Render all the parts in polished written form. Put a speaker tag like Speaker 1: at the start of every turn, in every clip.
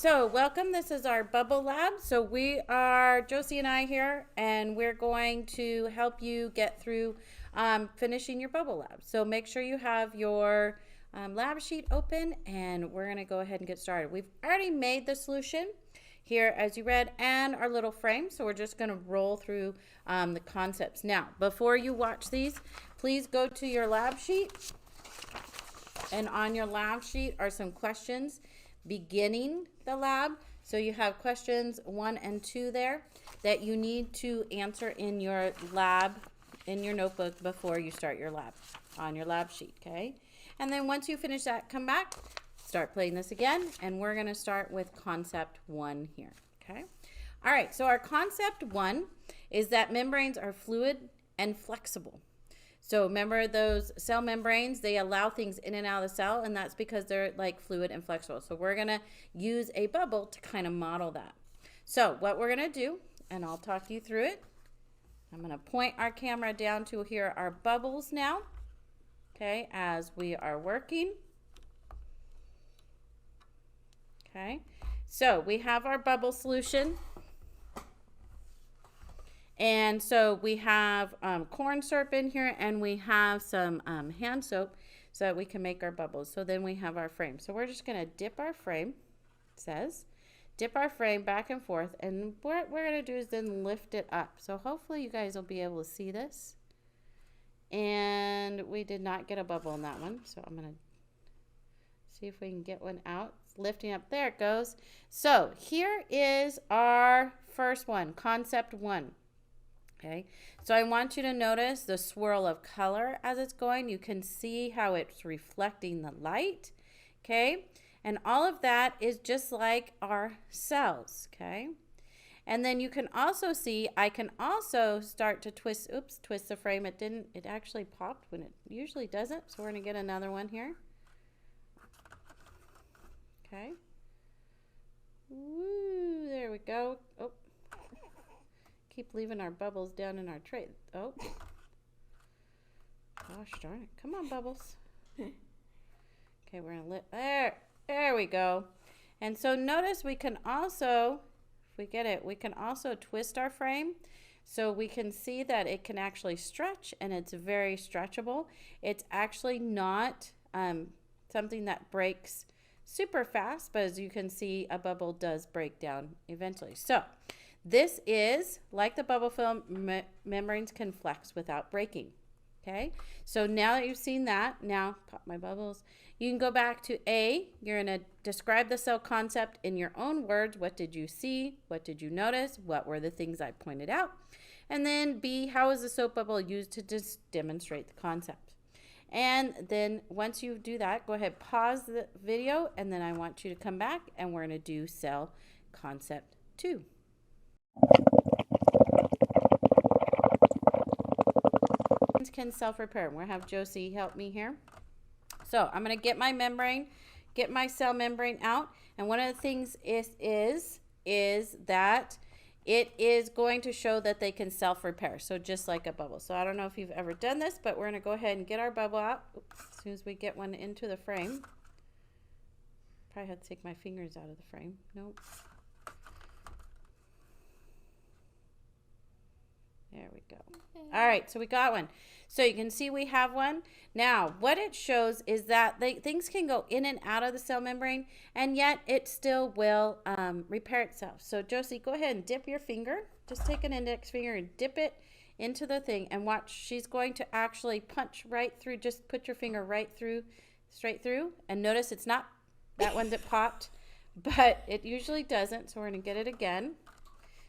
Speaker 1: so welcome. This is our bubble lab. So we are Josie and I here, and we're going to help you get through finishing your bubble lab. So make sure you have your lab sheet open, and we're going to go ahead and get started. We've already made the solution here, as you read, and our little frame. So we're just going to roll through the concepts. Now, before you watch these, please go to your lab sheet. And on your lab sheet are some questions beginning the lab. So you have questions 1 and 2 there that you need to answer in your lab, in your notebook before you start your lab on your lab sheet, okay? And then once you finish that, come back, start playing this again, and we're gonna start with concept 1 here, okay? All right, so our concept 1 is that membranes are fluid and flexible. So remember those cell membranes, they allow things in and out of the cell, and that's because they're like fluid and flexible. So we're gonna use a bubble to kind of model that. So what we're gonna do, and I'll talk you through it, I'm gonna point our camera down to here our bubbles now, okay, as we are working. Okay, so we have our bubble solution. And so we have corn syrup in here, and we have some hand soap so that we can make our bubbles. So then we have our frame. So we're just going to dip our frame, it says, dip our frame back and forth. And what we're going to do is then lift it up. So hopefully you guys will be able to see this. And we did not get a bubble in that one. So I'm going to see if we can get one out. It's lifting up. There it goes. So here is our first one, concept 1. Okay, so I want you to notice the swirl of color as it's going. You can see how it's reflecting the light, okay? And all of that is just like our cells, okay? And then you can also see, I can also start to twist the frame. It actually popped when it usually doesn't. So we're gonna get another one here. Okay. Woo, there we go. Oh. Keep leaving our bubbles down in our tray. Oh, gosh darn it. Come on, bubbles. Okay, we're gonna there we go. And so notice we can also, if we get it, we can also twist our frame so we can see that it can actually stretch, and it's very stretchable. It's actually not something that breaks super fast, but as you can see, a bubble does break down eventually. So this is, like the bubble film, membranes can flex without breaking, okay? So now that you've seen that, now pop my bubbles, you can go back to A. You're going to describe the cell concept in your own words. What did you see? What did you notice? What were the things I pointed out? And then B, how is the soap bubble used to just demonstrate the concept? And then once you do that, go ahead, pause the video, and then I want you to come back, and we're going to do cell concept 2. Can self-repair. We're going to have Josie help me here. So I'm going to get my membrane, get my cell membrane out, and one of the things is that it is going to show that they can self-repair, so just like a bubble. So I don't know if you've ever done this, but we're going to go ahead and get our bubble out. Oops, as soon as we get one into the frame. Probably have to take my fingers out of the frame. Nope. There we go. All right, so we got one. So you can see we have one. Now, what it shows is that things can go in and out of the cell membrane, and yet it still will repair itself. So Josie, go ahead and dip your finger. Just take an index finger and dip it into the thing, and watch. She's going to actually punch right through. Just put your finger right through, straight through, and notice it's not that one that popped, but it usually doesn't. So we're going to get it again.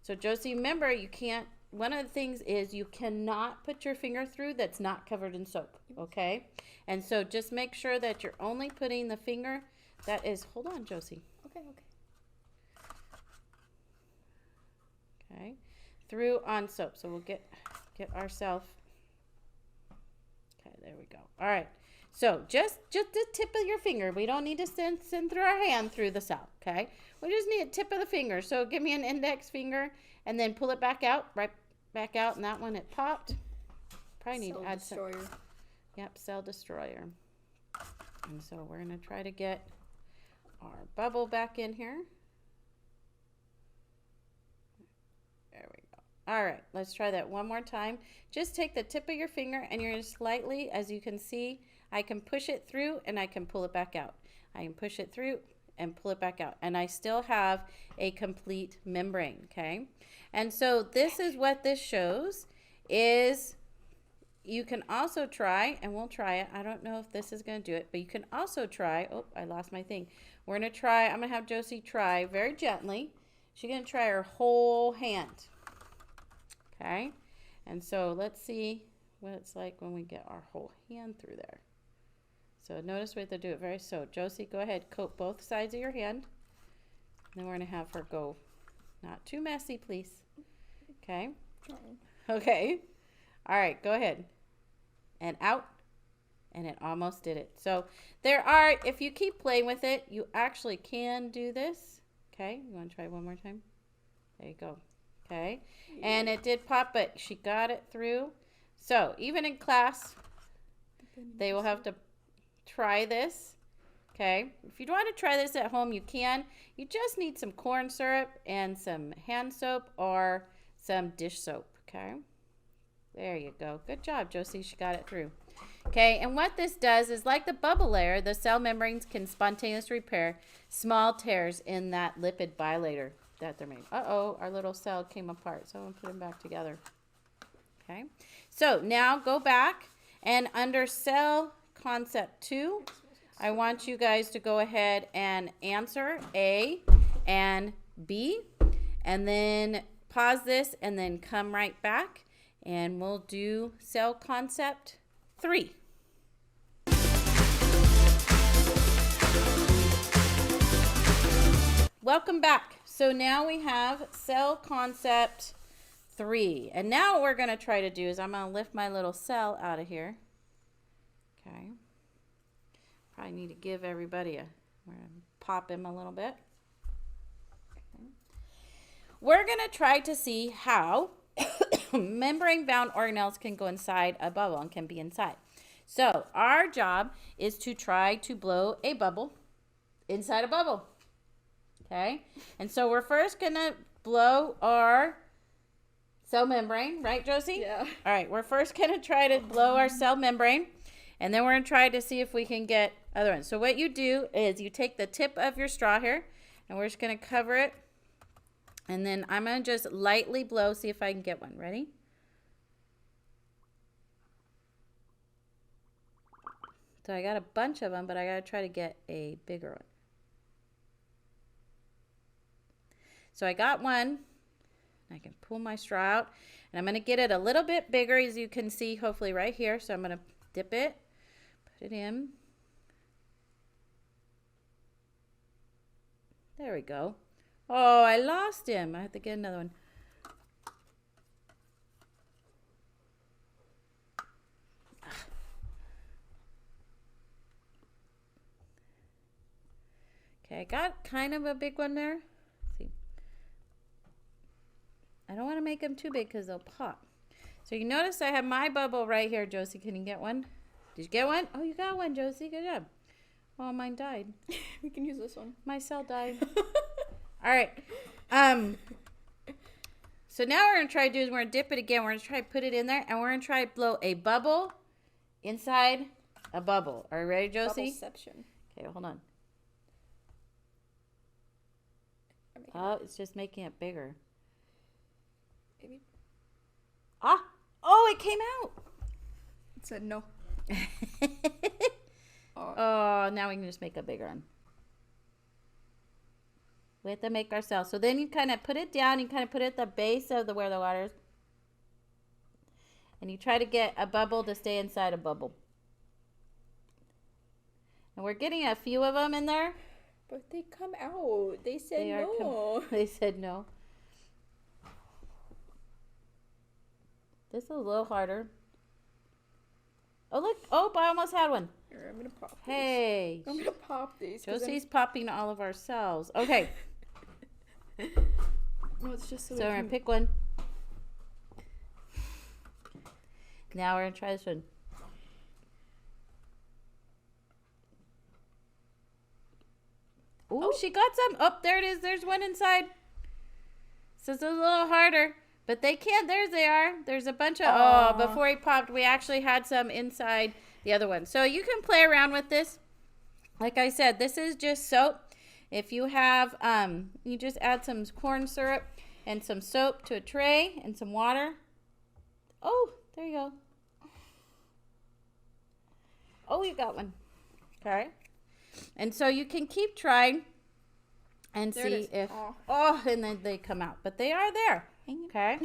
Speaker 1: So Josie, remember, you can't. One of the things is you cannot put your finger through that's not covered in soap, okay? And so just make sure that you're only putting the finger that is, hold on, Josie. Okay, through on soap. So we'll get ourselves, okay, there we go. All right, so just the tip of your finger. We don't need to send through our hand through the cell, okay? We just need a tip of the finger. So give me an index finger and then pull it back out, right back out, and that one it popped. Probably need to add some. Yep, cell destroyer. And so we're gonna try to get our bubble back in here. All right, let's try that one more time. Just take the tip of your finger and you're going to slightly, as you can see, I can push it through and I can pull it back out. I can push it through and pull it back out. And I still have a complete membrane, okay? And so this is what this shows is you can also try, and we'll try it. I don't know if this is going to do it, but you can also try. Oh, I lost my thing. We're going to try. I'm going to have Josie try very gently. She's going to try her whole hand. Okay? And so let's see what it's like when we get our whole hand through there. So notice we have to do it very so. Josie, go ahead. Coat both sides of your hand. Then we're going to have her go. Not too messy, please. Okay? Okay. All right, go ahead. And out. And it almost did it. So there are, if you keep playing with it, you actually can do this. Okay, you want to try one more time? There you go. Okay, and it did pop, but she got it through. So even in class, they will have to try this. Okay, if you want to try this at home, you can. You just need some corn syrup and some hand soap or some dish soap. Okay, there you go. Good job, Josie. She got it through. Okay, and what this does is like the bubble layer, the cell membranes can spontaneously repair small tears in that lipid bilayer that they're made. Uh-oh, our little cell came apart, so I'm going to put them back together. Okay, so now go back, and under cell concept 2, I want you guys to go ahead and answer A and B, and then pause this, and then come right back, and we'll do cell concept 3. Welcome back. So now we have cell concept 3. And now what we're going to try to do is I'm going to lift my little cell out of here. Okay. Probably need to give everybody we're going to pop him a little bit. Okay. We're going to try to see how membrane-bound organelles can go inside a bubble and can be inside. So our job is to try to blow a bubble inside a bubble. Okay, and so we're first going to blow our cell membrane, right, Josie?
Speaker 2: Yeah.
Speaker 1: All right, we're first going to try to blow our cell membrane, and then we're going to try to see if we can get other ones. So what you do is you take the tip of your straw here, and we're just going to cover it. And then I'm going to just lightly blow, see if I can get one. Ready? So I got a bunch of them, but I got to try to get a bigger one. So I got one. I can pull my straw out. And I'm going to get it a little bit bigger, as you can see, hopefully right here. So I'm going to dip it, put it in. There we go. Oh, I lost him. I have to get another one. Okay, I got kind of a big one there. Let's see. I don't want to make them too big because they'll pop. So you notice I have my bubble right here. Josie, can you get one? Did you get one? Oh, you got one, Josie. Good job. Oh, mine died.
Speaker 2: We can use this one.
Speaker 1: My cell died. All right. So now what we're going to try to do is we're going to dip it again. We're going to try to put it in there, and we're going to try to blow a bubble inside a bubble. Are you ready, Josie?
Speaker 2: Bubbleception.
Speaker 1: Okay, hold on. Oh, it's just making it bigger.
Speaker 2: Maybe.
Speaker 1: Ah! Oh, it came out.
Speaker 2: It said no.
Speaker 1: Oh, now we can just make a bigger one. We have to make ourselves. So then you kind of put it down. You kind of put it at the base of where the water is. And you try to get a bubble to stay inside a bubble. And we're getting a few of them in there.
Speaker 2: But they come out. They said no.
Speaker 1: They said no. This is a little harder. Oh, look. Oh, I almost had one.
Speaker 2: Here, I'm going to pop
Speaker 1: Hey.
Speaker 2: these. I'm going to pop these.
Speaker 1: Josie's popping all of our cells. Okay.
Speaker 2: No, it's just so
Speaker 1: we're going to pick one. Now we're going to try this one. Ooh, she got some. Oh, there it is. There's one inside. So it's a little harder. But they can't. There they are. There's a bunch of, before he popped, we actually had some inside the other one. So you can play around with this. Like I said, this is just soap. If you have, you just add some corn syrup and some soap to a tray and some water. Oh, there you go. Oh, you got one. Okay. And so you can keep trying and see if, and then they come out. But they are there. Okay.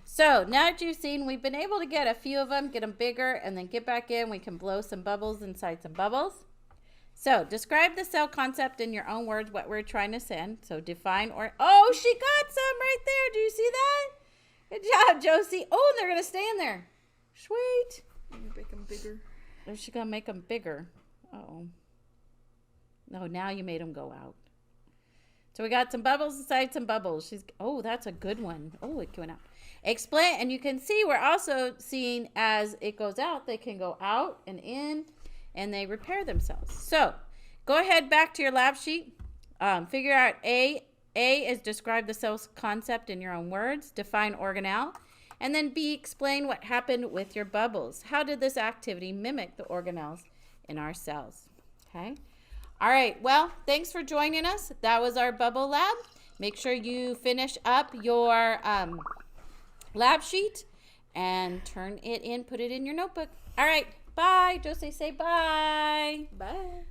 Speaker 1: So now that you've seen, we've been able to get a few of them, get them bigger, and then get back in. We can blow some bubbles inside some bubbles. So describe the cell concept in your own words, what we're trying to send. So define or, oh, she got some right there. Do you see that? Good job, Josie. Oh, they're going to stay in there. Sweet.
Speaker 2: I'm gonna make them bigger.
Speaker 1: Is she going to make them bigger? Uh-oh. No, now you made them go out. So we got some bubbles inside some bubbles. Oh, that's a good one. Oh, it went out. Explain, and you can see we're also seeing as it goes out, they can go out and in, and they repair themselves. So go ahead back to your lab sheet. Figure out A is describe the cell's concept in your own words. Define organelle. And then B, explain what happened with your bubbles. How did this activity mimic the organelles in our cells? Okay. All right. Well, thanks for joining us. That was our bubble lab. Make sure you finish up your lab sheet and turn it in, put it in your notebook. All right. Bye. Josie, say bye.
Speaker 2: Bye.